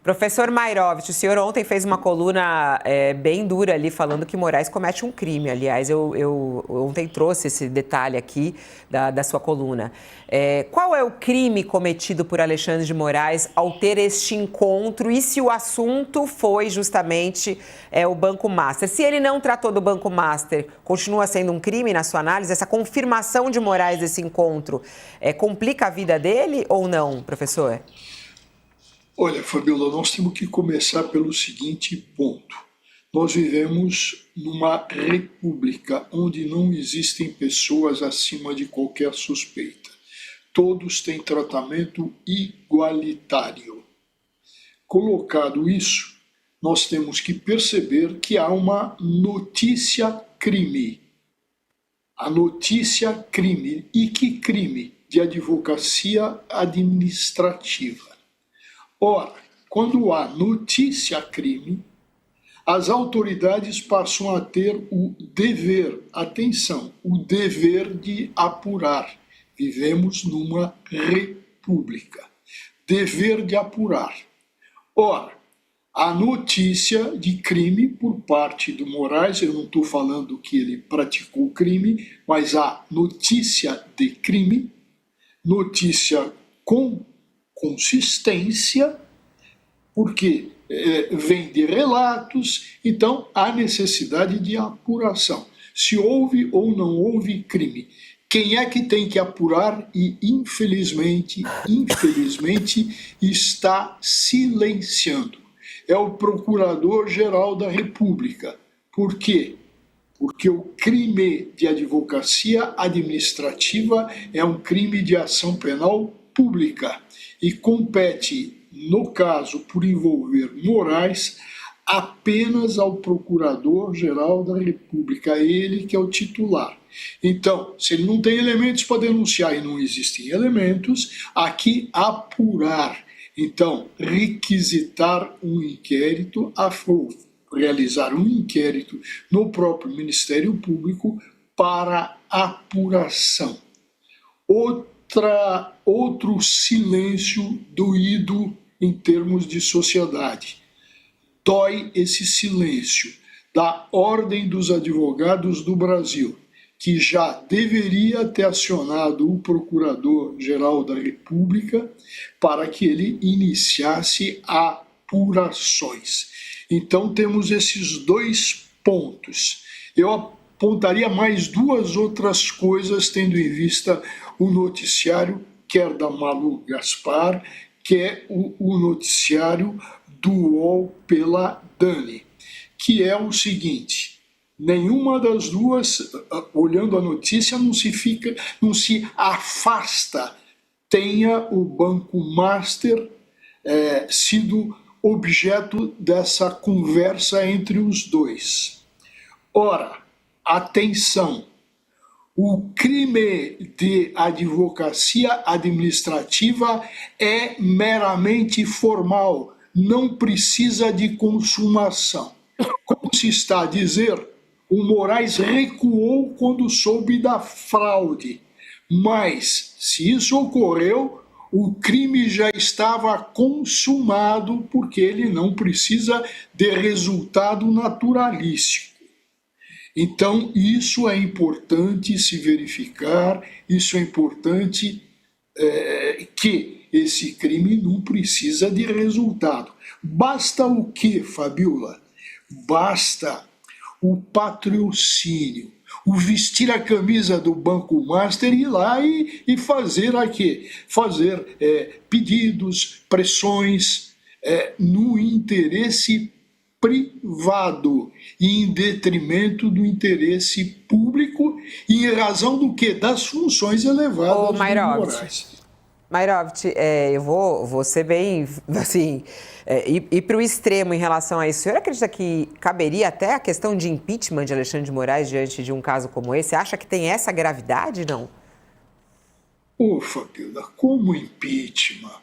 Professor Mairovich, o senhor ontem fez uma coluna bem dura ali, falando que Moraes comete um crime. Aliás, eu ontem trouxe esse detalhe aqui da sua coluna. Qual é o crime cometido por Alexandre de Moraes ao ter este encontro? E se o assunto foi justamente o Banco Master? Se ele não tratou do Banco Master, continua sendo um crime na sua análise? Essa confirmação de Moraes desse encontro complica a vida dele ou não, professor? Olha, Fabiola, nós temos que começar pelo seguinte ponto. Nós vivemos numa república onde não existem pessoas acima de qualquer suspeita. Todos têm tratamento igualitário. Colocado isso, nós temos que perceber que há uma notícia-crime. A notícia-crime. E que crime? De advocacia administrativa. Ora, quando há notícia-crime, as autoridades passam a ter o dever, atenção, o dever de apurar. Vivemos numa república. Dever de apurar. Ora, a notícia de crime por parte do Moraes, eu não estou falando que ele praticou crime, mas a notícia de crime, notícia com consistência, porque vem de relatos, então há necessidade de apuração. Se houve ou não houve crime. Quem é que tem que apurar e, infelizmente, está silenciando? É o Procurador-Geral da República. Por quê? Porque o crime de advocacia administrativa é um crime de ação penal pública e compete, no caso, por envolver Moraes, apenas ao Procurador-Geral da República, ele que é o titular. Então, se ele não tem elementos para denunciar e não existem elementos, há que apurar. Então, requisitar um inquérito, realizar um inquérito no próprio Ministério Público para apuração. Outro silêncio doído em termos de sociedade. Dói esse silêncio da Ordem dos Advogados do Brasil, que já deveria ter acionado o Procurador-Geral da República para que ele iniciasse apurações. Então temos esses dois pontos. Eu apontaria mais duas outras coisas, tendo em vista o noticiário, quer da Malu Gaspar, quer o noticiário do UOL pela Dani, que é o seguinte: nenhuma das duas, olhando a notícia, não se afasta, tenha o Banco Master sido objeto dessa conversa entre os dois. Ora, atenção, o crime de advocacia administrativa é meramente formal, não precisa de consumação. Como se está a dizer, o Moraes recuou quando soube da fraude, mas se isso ocorreu, o crime já estava consumado porque ele não precisa de resultado naturalístico. Então, isso é importante se verificar, isso é importante que esse crime não precisa de resultado. Basta o quê, Fabiola? Basta o patrocínio, o vestir a camisa do Banco Master e ir lá e fazer aqui, pedidos, pressões no interesse privado e em detrimento do interesse público e em razão do quê? Das funções elevadas do Moraes. Mairovich, eu vou ser bem, assim, ir para o extremo em relação a isso. O senhor acredita que caberia até a questão de impeachment de Alexandre de Moraes diante de um caso como esse? Acha que tem essa gravidade, não? Fabiola, como impeachment?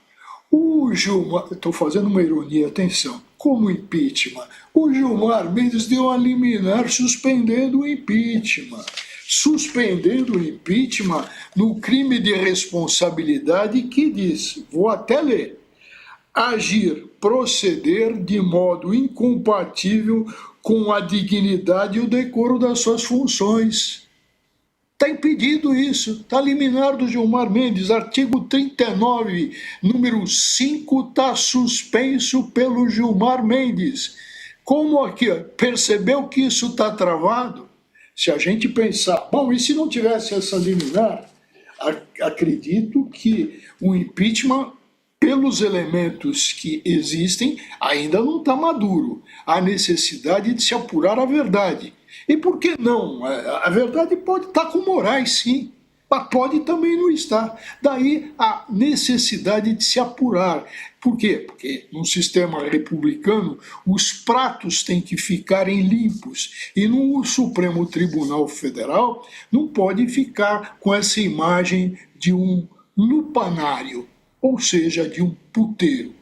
O Gilmar, estou fazendo uma ironia, atenção, como impeachment? O Gilmar Mendes deu a liminar suspendendo o impeachment. Suspendendo o impeachment no crime de responsabilidade que diz, vou até ler, agir, proceder de modo incompatível com a dignidade e o decoro das suas funções. Está impedido isso, está liminar do Gilmar Mendes, artigo 39, número 5, está suspenso pelo Gilmar Mendes. Como aqui, percebeu que isso está travado? Se a gente pensar, bom, e se não tivesse essa liminar? Acredito que o impeachment, pelos elementos que existem, ainda não está maduro. Há necessidade de se apurar a verdade. E por que não? A verdade pode estar com Moraes, sim, mas pode também não estar. Daí a necessidade de se apurar. Por quê? Porque no sistema republicano os pratos têm que ficarem limpos e no Supremo Tribunal Federal não pode ficar com essa imagem de um lupanário, ou seja, de um puteiro.